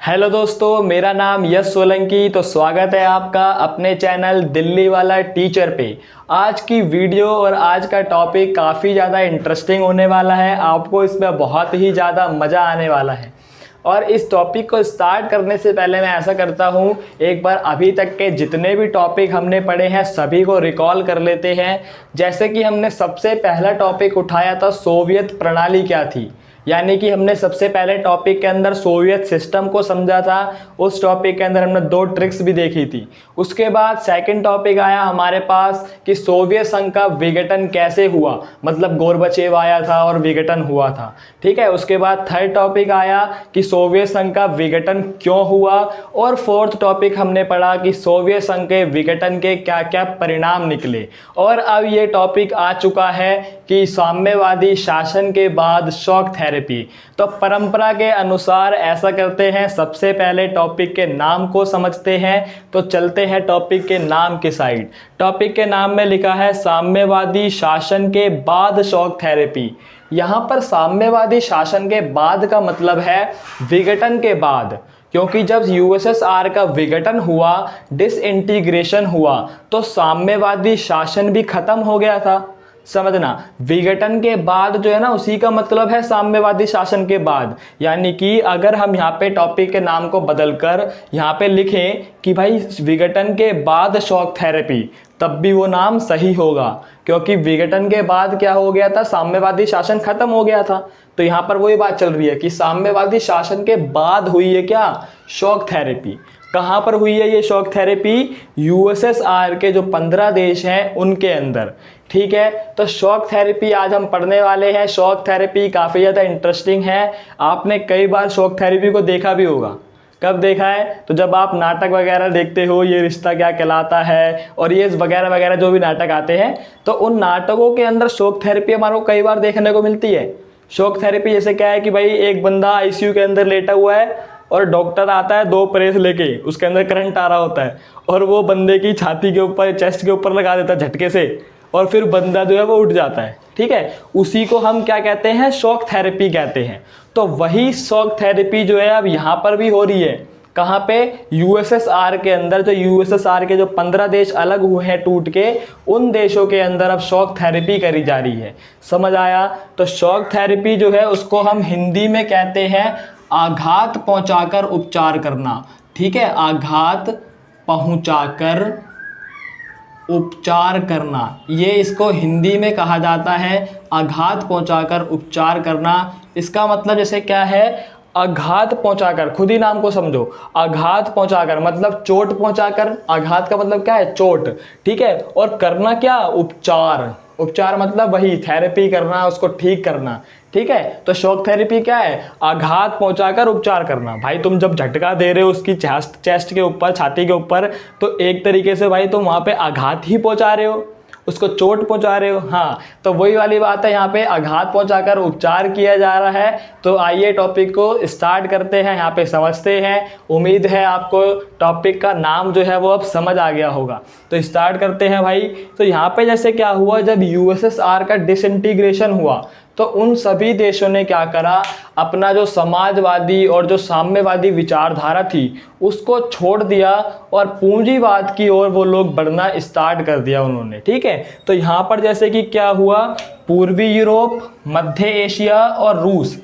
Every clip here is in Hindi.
हेलो दोस्तों, मेरा नाम यश सोलंकी। तो स्वागत है आपका अपने चैनल दिल्ली वाला टीचर पे। आज की वीडियो और आज का टॉपिक काफ़ी ज़्यादा इंटरेस्टिंग होने वाला है। आपको इसमें बहुत ही ज़्यादा मज़ा आने वाला है। और इस टॉपिक को स्टार्ट करने से पहले मैं ऐसा करता हूँ, एक बार अभी तक के जितने भी टॉपिक हमने पढ़े हैं सभी को रिकॉल कर लेते हैं। जैसे कि हमने सबसे पहला टॉपिक उठाया था सोवियत प्रणाली क्या थी, यानी कि हमने सबसे पहले टॉपिक के अंदर सोवियत सिस्टम को समझा था। उस टॉपिक के अंदर हमने 2 ट्रिक्स भी देखी थी। उसके बाद सेकंड टॉपिक आया हमारे पास कि सोवियत संघ का विघटन कैसे हुआ, मतलब गोरबचेव आया था और विघटन हुआ था। ठीक है। उसके बाद थर्ड टॉपिक आया कि सोवियत संघ का विघटन क्यों हुआ, और फोर्थ टॉपिक हमने पढ़ा कि सोवियत संघ के विघटन के क्या क्या परिणाम निकले। और अब ये टॉपिक आ चुका है कि साम्यवादी शासन के बाद शॉक थेरेपी। तो परंपरा के अनुसार ऐसा करते हैं, सबसे पहले टॉपिक के नाम को समझते हैं। तो चलते हैं टॉपिक के नाम के साइड। टॉपिक के नाम में लिखा है साम्यवादी शासन के बाद शॉक थेरेपी। यहाँ पर साम्यवादी शासन के बाद का मतलब है विघटन के बाद, क्योंकि जब यूएसएसआर का विघटन हुआ, डिसइंटीग्रेशन हुआ, तो साम्यवादी शासन भी खत्म हो गया था। समझना, विघटन के बाद जो है ना, उसी का मतलब है साम्यवादी शासन के बाद। यानी कि अगर हम यहाँ पे टॉपिक के नाम को बदलकर यहाँ पे लिखें कि भाई विघटन के बाद शॉक थेरेपी, तब भी वो नाम सही होगा, क्योंकि विघटन के बाद क्या हो गया था, साम्यवादी शासन खत्म हो गया था। तो यहाँ पर वही बात चल रही है कि साम्यवादी शासन के बाद हुई है क्या, शॉक थेरेपी। कहाँ पर हुई है ये शॉक थेरेपी? यूएसएसआर के जो 15 देश हैं उनके अंदर। ठीक है। तो शॉक थेरेपी आज हम पढ़ने वाले हैं। शॉक थेरेपी काफ़ी ज़्यादा इंटरेस्टिंग है। आपने कई बार शॉक थेरेपी को देखा भी होगा। कब देखा है? तो जब आप नाटक वगैरह देखते हो, ये रिश्ता क्या कहलाता है और ये वगैरह वगैरह जो भी नाटक आते हैं, तो उन नाटकों के अंदर शॉक थेरेपी हमारे को कई बार देखने को मिलती है। शॉक थेरेपी जैसे क्या है कि भाई एक बंदा आईसीयू के अंदर लेटा हुआ है और डॉक्टर आता है 2 प्रेस लेके, उसके अंदर करंट आ रहा होता है और वो बंदे की छाती के ऊपर, चेस्ट के ऊपर लगा देता है झटके से, और फिर बंदा जो है वो उठ जाता है। ठीक है। उसी को हम क्या कहते हैं, शॉक थेरेपी कहते हैं। तो वही शॉक थेरेपी जो है अब यहाँ पर भी हो रही है। कहाँ पे? यूएसएसआर के अंदर। जो यूएसएसआर के जो 15 देश अलग हुए हैं टूट के, उन देशों के अंदर अब शॉक थेरेपी करी जा रही है। समझ आया? तो शॉक थेरेपी जो है उसको हम हिंदी में कहते हैं आघात पहुंचाकर उपचार करना। ठीक है। आघात पहुंचाकर उपचार करना, ये इसको हिंदी में कहा जाता है आघात पहुंचाकर उपचार करना। इसका मतलब जैसे क्या है, आघात पहुंचाकर, खुद ही नाम को समझो, आघात पहुंचाकर मतलब चोट पहुंचाकर। आघात का मतलब क्या है, चोट। ठीक है। और करना क्या, उपचार। उपचार मतलब वही थेरेपी करना, उसको ठीक करना। ठीक है। तो शॉक थेरेपी क्या है, आघात पहुंचाकर उपचार करना। भाई तुम जब झटका दे रहे हो उसकी चेस्ट के ऊपर, छाती के ऊपर, तो एक तरीके से भाई तुम वहां पे आघात ही पहुंचा रहे हो, उसको चोट पहुंचा रहे हो। हाँ, तो वही वाली बात है, यहाँ पे आघात पहुंचाकर उपचार किया जा रहा है। तो आइए टॉपिक को स्टार्ट करते हैं, यहाँ पे समझते हैं। उम्मीद है आपको टॉपिक का नाम जो है वो अब समझ आ गया होगा। तो स्टार्ट करते हैं भाई। तो यहाँ पे जैसे क्या हुआ, जब यूएसएसआर का डिसइंटीग्रेशन हुआ, तो उन सभी देशों ने क्या करा, अपना जो समाजवादी और जो साम्यवादी विचारधारा थी उसको छोड़ दिया और पूंजीवाद की ओर वो लोग बढ़ना स्टार्ट कर दिया उन्होंने। ठीक है। तो यहाँ पर जैसे कि क्या हुआ, पूर्वी यूरोप, मध्य एशिया और रूस,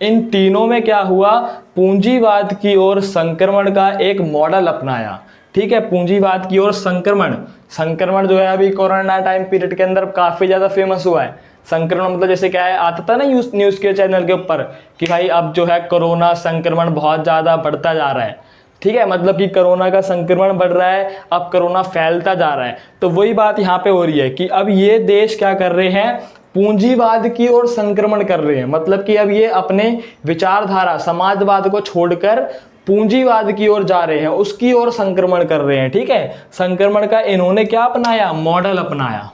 इन तीनों में क्या हुआ, पूंजीवाद की ओर संक्रमण का एक मॉडल अपनाया। ठीक है। पूंजीवाद की ओर संक्रमण जो है अभी कोरोना टाइम पीरियड के अंदर काफ़ी ज़्यादा फेमस हुआ है। संक्रमण मतलब जैसे क्या है, आता था ना न्यूज़ के चैनल के ऊपर कि भाई अब जो है कोरोना संक्रमण बहुत ज़्यादा बढ़ता जा रहा है। ठीक है। मतलब कि कोरोना का संक्रमण बढ़ रहा है, अब कोरोना फैलता जा रहा है। तो वही बात यहाँ पे हो रही है कि अब ये देश क्या कर रहे हैं, पूंजीवाद की ओर संक्रमण कर रहे हैं। मतलब कि अब ये अपने विचारधारा समाजवाद को छोड़कर पूंजीवाद की ओर जा रहे हैं, उसकी ओर संक्रमण कर रहे हैं। ठीक है। संक्रमण का इन्होंने क्या अपनाया, मॉडल अपनाया।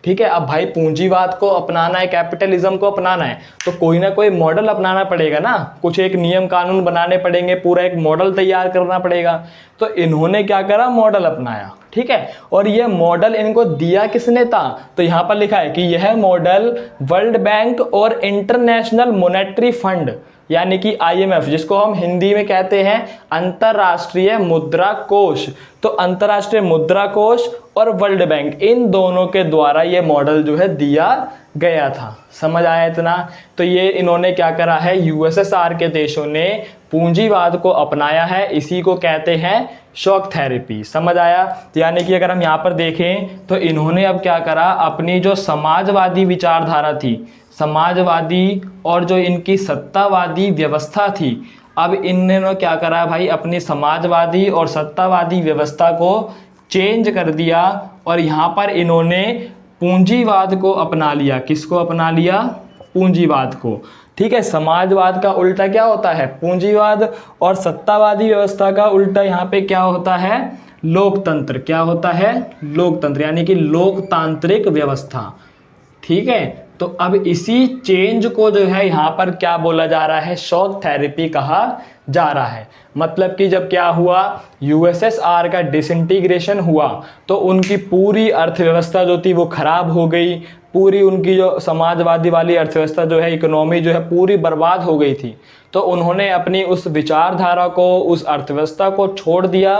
ठीक है। अब भाई पूंजीवाद को अपनाना है, कैपिटलिज्म को अपनाना है, तो कोई ना कोई मॉडल अपनाना पड़ेगा ना, कुछ एक नियम कानून बनाने पड़ेंगे, पूरा एक मॉडल तैयार करना पड़ेगा। तो इन्होंने क्या करा, मॉडल अपनाया। ठीक है। और यह मॉडल इनको दिया किसने था, तो यहाँ पर लिखा है कि यह मॉडल वर्ल्ड बैंक और इंटरनेशनल मॉनेटरी फंड यानी कि IMF, जिसको हम हिंदी में कहते हैं अंतर्राष्ट्रीय मुद्रा कोष। तो अंतर्राष्ट्रीय मुद्रा कोष और वर्ल्ड बैंक, इन दोनों के द्वारा ये मॉडल जो है दिया गया था। समझ आया इतना? तो ये इन्होंने क्या करा है, USSR के देशों ने पूंजीवाद को अपनाया है, इसी को कहते हैं शॉक थेरेपी। समझ आया? यानी कि अगर हम यहाँ पर देखें तो इन्होंने अब क्या करा, अपनी जो समाजवादी विचारधारा थी, समाजवादी और जो इनकी सत्तावादी व्यवस्था थी, अब इन्होंने क्या करा भाई, अपनी समाजवादी और सत्तावादी व्यवस्था को चेंज कर दिया और यहाँ पर इन्होंने पूंजीवाद को अपना लिया। किसको अपना लिया? पूंजीवाद को। ठीक है, समाजवाद का उल्टा क्या होता है? पूंजीवाद। और सत्तावादी व्यवस्था का उल्टा यहाँ पे क्या होता है? लोकतंत्र। क्या होता है? लोकतंत्र, यानी कि लोकतांत्रिक व्यवस्था। ठीक है, तो अब इसी चेंज को जो है यहाँ पर क्या बोला जा रहा है, शॉक थेरेपी कहा जा रहा है। मतलब कि जब क्या हुआ, USSR का डिसइंटीग्रेशन हुआ तो उनकी पूरी अर्थव्यवस्था जो थी वो खराब हो गई, पूरी उनकी जो समाजवादी वाली अर्थव्यवस्था जो है, इकोनॉमी जो है पूरी बर्बाद हो गई थी। तो उन्होंने अपनी उस विचारधारा को, उस अर्थव्यवस्था को छोड़ दिया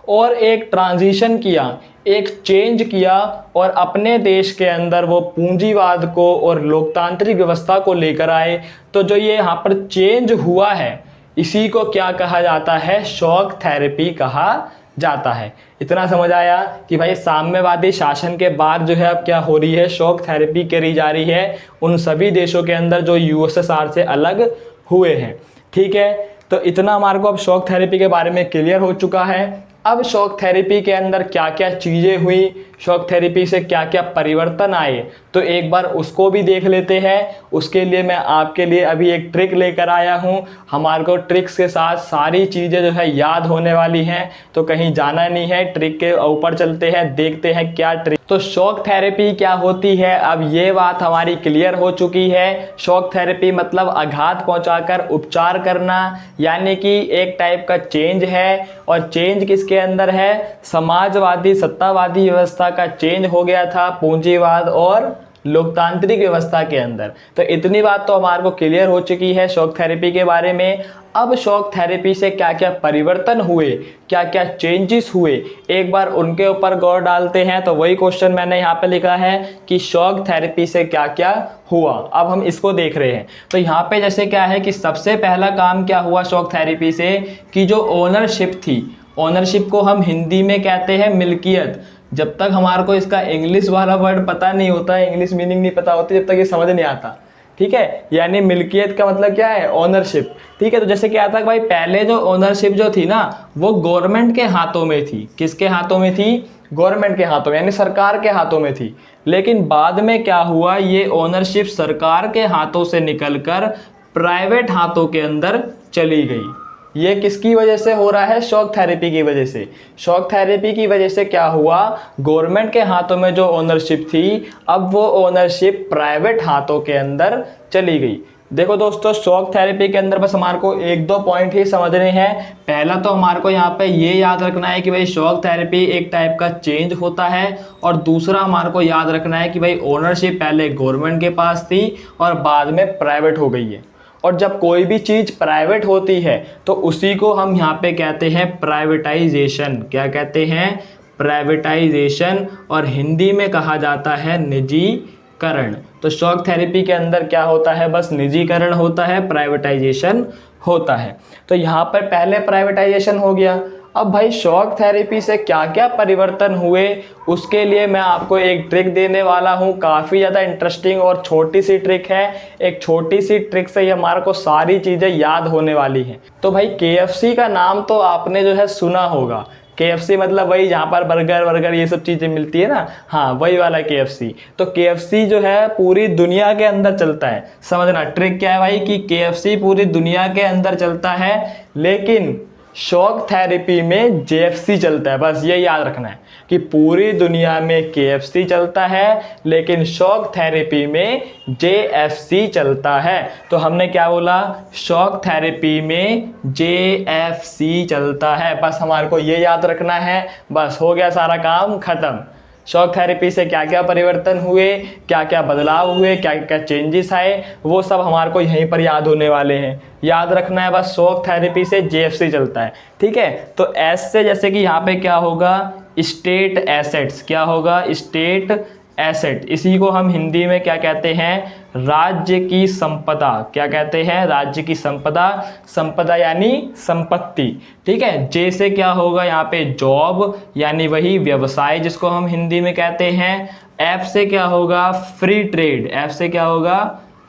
और एक ट्रांजिशन किया, एक चेंज किया और अपने देश के अंदर वो पूंजीवाद को और लोकतांत्रिक व्यवस्था को लेकर आए। तो जो ये यहाँ पर चेंज हुआ है, इसी को क्या कहा जाता है? शॉक थेरेपी कहा जाता है। इतना समझ आया कि भाई साम्यवादी शासन के बाद जो है अब क्या हो रही है, शॉक थेरेपी करी जा रही है उन सभी देशों के अंदर जो USSR से अलग हुए हैं। ठीक है, तो इतना हमारे को अब शॉक थेरेपी के बारे में क्लियर हो चुका है। अब शॉक थेरेपी के अंदर क्या क्या चीज़ें हुई, शॉक थेरेपी से क्या क्या परिवर्तन आए, तो एक बार उसको भी देख लेते हैं। उसके लिए मैं आपके लिए अभी एक ट्रिक लेकर आया हूँ। हमारे को ट्रिक्स के साथ सारी चीज़ें जो है याद होने वाली हैं, तो कहीं जाना नहीं है, ट्रिक के ऊपर चलते हैं, देखते हैं क्या ट्रिक। तो शॉक थेरेपी क्या होती है, अब ये बात हमारी क्लियर हो चुकी है। शॉक थेरेपी मतलब आघात पहुंचाकर उपचार करना, यानी कि एक टाइप का चेंज है। और चेंज किसके अंदर है? समाजवादी सत्तावादी व्यवस्था का चेंज हो गया था पूंजीवाद और लोकतांत्रिक व्यवस्था के अंदर। तो इतनी बात तो हमारे को क्लियर हो चुकी है शॉक थेरेपी के बारे में। अब शॉक थेरेपी से क्या क्या परिवर्तन हुए, क्या क्या चेंजेस हुए, एक बार उनके ऊपर गौर डालते हैं। तो वही क्वेश्चन मैंने यहाँ पे लिखा है कि शॉक थेरेपी से क्या क्या हुआ, अब हम इसको देख रहे हैं। तो यहाँ पे जैसे क्या है कि सबसे पहला काम क्या हुआ शॉक थेरेपी से, कि जो ओनरशिप थी, ओनरशिप को हम हिंदी में कहते हैं मिल्कियत। जब तक हमारे को इसका इंग्लिश वाला वर्ड पता नहीं होता है, इंग्लिश मीनिंग नहीं पता होती, जब तक ये समझ नहीं आता। ठीक है, यानी मिल्कियत का मतलब क्या है? ओनरशिप। ठीक है, तो जैसे क्या था कि भाई पहले जो ओनरशिप जो थी ना, वो गवर्नमेंट के हाथों में थी। किसके हाथों में थी? गवर्नमेंट के हाथों में, यानी सरकार के हाथों में थी। लेकिन बाद में क्या हुआ, ये ओनरशिप सरकार के हाथों से निकलकर प्राइवेट हाथों के अंदर चली गई। ये किसकी वजह से हो रहा है? शॉक थेरेपी की वजह से। शॉक थेरेपी की वजह से क्या हुआ, गवर्नमेंट के हाथों में जो ओनरशिप थी, अब वो ओनरशिप प्राइवेट हाथों के अंदर चली गई। देखो दोस्तों, शॉक थेरेपी के अंदर बस हमारे को एक दो पॉइंट ही समझने हैं। पहला तो हमारे को यहाँ पे ये याद रखना है कि भाई शॉक थेरेपी एक टाइप का चेंज होता है। और दूसरा हमारे को याद रखना है कि भाई ओनरशिप पहले गवर्नमेंट के पास थी और बाद में प्राइवेट हो गई है। और जब कोई भी चीज़ प्राइवेट होती है तो उसी को हम यहाँ पे कहते हैं प्राइवेटाइजेशन। क्या कहते हैं? प्राइवेटाइजेशन। और हिंदी में कहा जाता है निजीकरण। तो शॉक थेरेपी के अंदर क्या होता है? बस निजीकरण होता है, प्राइवेटाइजेशन होता है। तो यहाँ पर पहले प्राइवेटाइजेशन हो गया। अब भाई शॉक थेरेपी से क्या क्या परिवर्तन हुए, उसके लिए मैं आपको एक ट्रिक देने वाला हूँ। काफ़ी ज़्यादा इंटरेस्टिंग और छोटी सी ट्रिक है। एक छोटी सी ट्रिक से ही हमारे को सारी चीज़ें याद होने वाली हैं। तो भाई KFC का नाम तो आपने जो है सुना होगा। KFC मतलब वही जहाँ पर बर्गर ये सब चीज़ें मिलती है ना, हाँ वही वाला KFC। तो KFC जो है पूरी दुनिया के अंदर चलता है। समझना ट्रिक क्या है भाई, कि KFC पूरी दुनिया के अंदर चलता है, लेकिन शॉक थेरेपी में JFC चलता है। बस ये याद रखना है कि पूरी दुनिया में KFC चलता है, लेकिन शॉक थेरेपी में JFC चलता है। तो हमने क्या बोला? शॉक थेरेपी में JFC चलता है। बस हमारे को ये याद रखना है, बस हो गया सारा काम खत्म। शॉक थेरेपी से क्या क्या परिवर्तन हुए, क्या क्या बदलाव हुए, क्या क्या चेंजेस आए, वो सब हमारे को यहीं पर याद होने वाले हैं। याद रखना है बस, शॉक थेरेपी से जेएफसी चलता है, ठीक है। तो एस से जैसे कि यहाँ पे क्या होगा, स्टेट एसेट्स, क्या होगा, स्टेट एसेट, इसी को हम हिंदी में क्या कहते हैं, राज्य की संपदा। क्या कहते हैं, राज्य की संपदा। संपदा यानी संपत्ति, ठीक है। जे से क्या होगा यहाँ पे, जॉब यानी वही व्यवसाय जिसको हम हिंदी में कहते हैं। एफ से क्या होगा, फ्री ट्रेड। एफ से क्या होगा,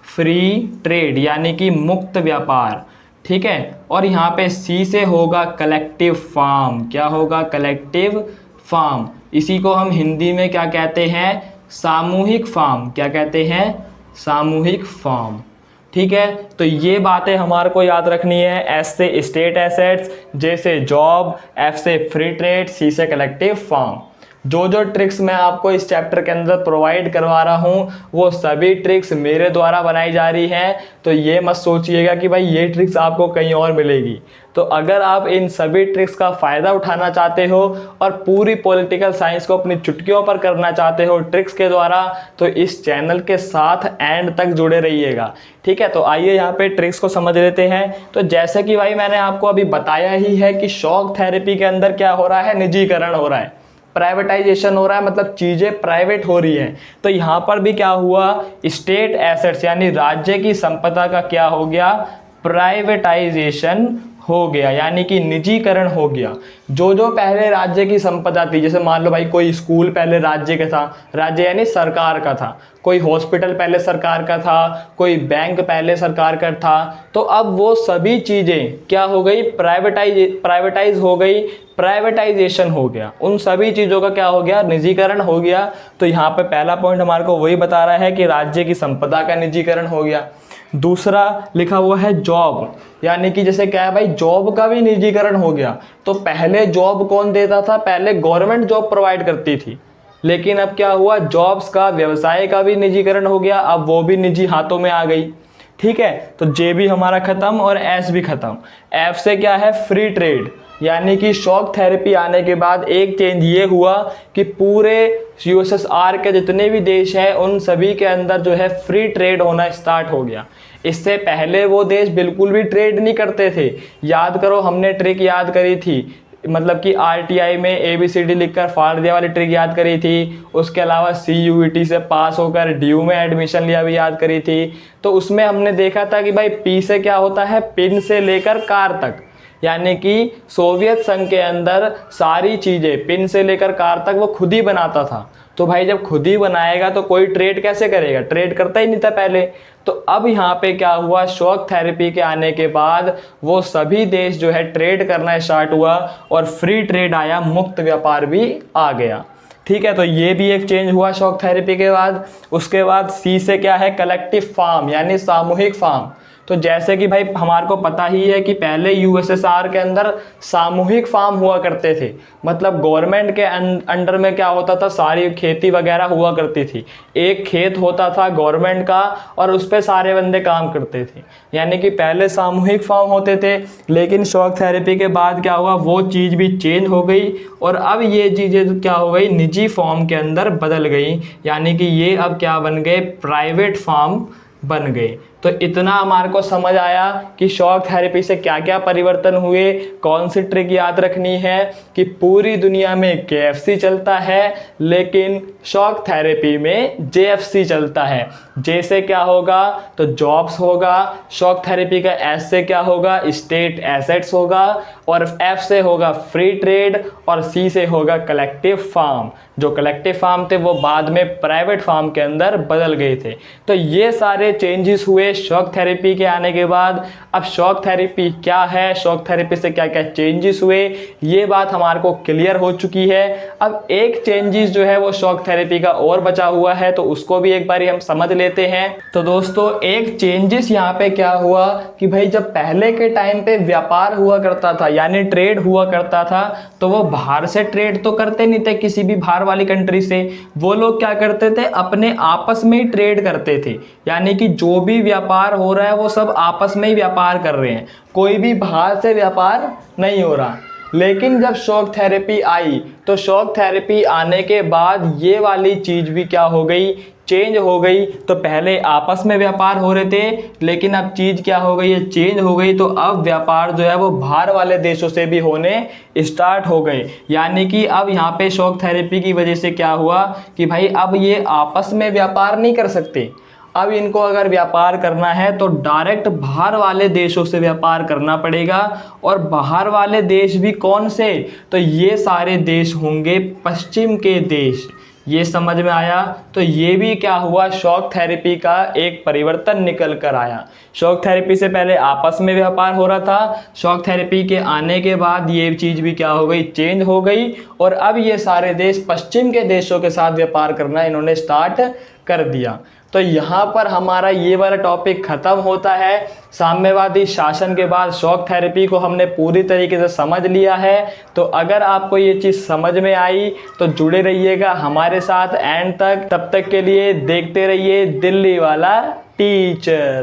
फ्री ट्रेड यानी कि मुक्त व्यापार, ठीक है। और यहाँ पे सी से होगा कलेक्टिव फार्म। क्या होगा, कलेक्टिव फार्म, इसी को हम हिंदी में क्या कहते हैं, सामूहिक फार्म। क्या कहते हैं, सामूहिक फार्म, ठीक है। तो ये बातें हमारे को याद रखनी है। एस से स्टेट एसेट्स, जे से जॉब, एफ से फ्री ट्रेड, सी से कलेक्टिव फार्म। जो जो ट्रिक्स मैं आपको इस चैप्टर के अंदर प्रोवाइड करवा रहा हूँ वो सभी ट्रिक्स मेरे द्वारा बनाई जा रही हैं। तो ये मत सोचिएगा कि भाई ये ट्रिक्स आपको कहीं और मिलेगी। तो अगर आप इन सभी ट्रिक्स का फ़ायदा उठाना चाहते हो और पूरी पॉलिटिकल साइंस को अपनी चुटकियों पर करना चाहते हो ट्रिक्स के द्वारा, तो इस चैनल के साथ एंड तक जुड़े रहिएगा, ठीक है। तो आइए यहाँ पे ट्रिक्स को समझ लेते हैं। तो जैसे कि भाई मैंने आपको अभी बताया ही है कि शॉक थेरेपी के अंदर क्या हो रहा है, निजीकरण हो रहा है, प्राइवेटाइजेशन हो रहा है, मतलब चीज़ें प्राइवेट हो रही हैं। तो यहाँ पर भी क्या हुआ, स्टेट एसेट्स यानी राज्य की संपदा का क्या हो गया, प्राइवेटाइजेशन हो गया, यानी कि निजीकरण हो गया। जो जो पहले राज्य की संपदा थी, जैसे मान लो भाई कोई स्कूल पहले राज्य का था, राज्य यानी सरकार का था, कोई हॉस्पिटल पहले सरकार का था, कोई बैंक पहले सरकार का था, तो अब वो सभी चीज़ें क्या हो गई, प्राइवेटाइज हो गई, प्राइवेटाइजेशन हो गया। उन सभी चीज़ों का क्या हो गया, निजीकरण हो गया। तो यहाँ पे पहला पॉइंट हमारे को वही बता रहा है कि राज्य की संपदा का निजीकरण हो गया। दूसरा लिखा हुआ है जॉब, यानी कि जैसे क्या है भाई, जॉब का भी निजीकरण हो गया। तो पहले जॉब कौन देता था, पहले गवर्नमेंट जॉब प्रोवाइड करती थी, लेकिन अब क्या हुआ, जॉब्स का, व्यवसाय का भी निजीकरण हो गया, अब वो भी निजी हाथों में आ गई, ठीक है। तो जे भी हमारा खत्म और एस भी खत्म। एफ से क्या है, फ्री ट्रेड, यानी कि शॉक थेरेपी आने के बाद एक चेंज ये हुआ कि पूरे यूएसएसआर के जितने भी देश हैं उन सभी के अंदर जो है फ्री ट्रेड होना स्टार्ट हो गया। इससे पहले वो देश बिल्कुल भी ट्रेड नहीं करते थे। याद करो, हमने ट्रिक याद करी थी, मतलब कि आरटीआई में ABCD लिखकर फाड़ दिया वाली ट्रिक याद करी थी। उसके अलावा CUET से पास होकर DU में एडमिशन लिया भी याद करी थी। तो उसमें हमने देखा था कि भाई P से क्या होता है, पिन से लेकर कार तक, यानी कि सोवियत संघ के अंदर सारी चीज़ें पिन से लेकर कार तक वो खुद ही बनाता था। तो भाई जब खुद ही बनाएगा तो कोई ट्रेड कैसे करेगा, ट्रेड करता ही नहीं था पहले। तो अब यहाँ पे क्या हुआ, शॉक थेरेपी के आने के बाद वो सभी देश जो है ट्रेड करना स्टार्ट हुआ और फ्री ट्रेड आया, मुक्त व्यापार भी आ गया, ठीक है। तो ये भी एक चेंज हुआ शॉक थेरेपी के बाद। उसके बाद सी से क्या है, कलेक्टिव फार्म यानी सामूहिक फार्म। तो जैसे कि भाई हमारे को पता ही है कि पहले यूएसएसआर के अंदर सामूहिक फार्म हुआ करते थे, मतलब गवर्नमेंट के अंडर में क्या होता था, सारी खेती वगैरह हुआ करती थी। एक खेत होता था गवर्नमेंट का और उस पर सारे बंदे काम करते थे, यानी कि पहले सामूहिक फार्म होते थे। लेकिन शॉक थेरेपी के बाद क्या हुआ, वो चीज़ भी चेंज हो गई और अब ये चीज़ें क्या हो गई, निजी फॉर्म के अंदर बदल गई, यानी कि ये अब क्या बन गए, प्राइवेट फार्म बन गए। तो इतना हमारे को समझ आया कि शॉक थेरेपी से क्या क्या परिवर्तन हुए। कौन सी ट्रिक याद रखनी है कि पूरी दुनिया में KFC चलता है लेकिन शॉक थेरेपी में JFC चलता है। जे से क्या होगा, तो जॉब्स होगा। शॉक थेरेपी का एस से क्या होगा, स्टेट एसेट्स होगा। और एफ से होगा फ्री ट्रेड और सी से होगा कलेक्टिव फार्म। जो कलेक्टिव फार्म थे वो बाद में प्राइवेट फार्म के अंदर बदल गए थे। तो ये सारे चेंजेस हुए शॉक थेरेपी के आने के बाद। अब शॉक थेरेपी क्या है, शॉक थेरेपी से क्या क्या चेंजेस हुए, ये बात हमारे को क्लियर हो चुकी है। अब एक चेंजेस जो है वो शॉक थेरेपी का और बचा हुआ है, तो उसको भी एक बार हम समझ लेते हैं। तो दोस्तों एक चेंजेस यहाँ पे क्या हुआ कि भाई जब पहले के टाइम पे व्यापार हुआ करता था यानी ट्रेड हुआ करता था, तो वो बाहर से ट्रेड तो करते नहीं थे किसी भी बाहर वाली कंट्री से। वो लोग क्या करते थे, अपने आपस में ही ट्रेड करते थे, यानी कि जो भी व्यापार हो रहा है वो सब आपस में ही व्यापार कर रहे हैं, कोई भी बाहर से व्यापार नहीं हो रहा। लेकिन जब शॉक थेरेपी आई तो शॉक थेरेपी आने के बाद ये वाली चीज़ भी क्या हो गई, चेंज हो गई। तो पहले आपस में व्यापार हो रहे थे, लेकिन अब चीज़ क्या हो गई है, चेंज हो गई। तो अब व्यापार जो है वो बाहर वाले देशों से भी होने स्टार्ट हो गए। यानी कि अब यहाँ पे शॉक थेरेपी की वजह से क्या हुआ कि भाई अब ये आपस में व्यापार नहीं कर सकते। अब इनको अगर व्यापार करना है तो डायरेक्ट बाहर वाले देशों से व्यापार करना पड़ेगा। और बाहर वाले देश भी कौन से, तो ये सारे देश होंगे पश्चिम के देश। ये समझ में आया। तो ये भी क्या हुआ, शॉक थेरेपी का एक परिवर्तन निकल कर आया। शॉक थेरेपी से पहले आपस में व्यापार हो रहा था, शॉक थेरेपी के आने के बाद ये चीज़ भी क्या हो गई, चेंज हो गई। और अब ये सारे देश पश्चिम के देशों के साथ व्यापार करना इन्होंने स्टार्ट कर दिया। तो यहाँ पर हमारा ये वाला टॉपिक ख़त्म होता है। साम्यवादी शासन के बाद शॉक थेरेपी को हमने पूरी तरीके से समझ लिया है। तो अगर आपको ये चीज़ समझ में आई तो जुड़े रहिएगा हमारे साथ एंड तक। तब तक के लिए देखते रहिए दिल्ली वाला टीचर।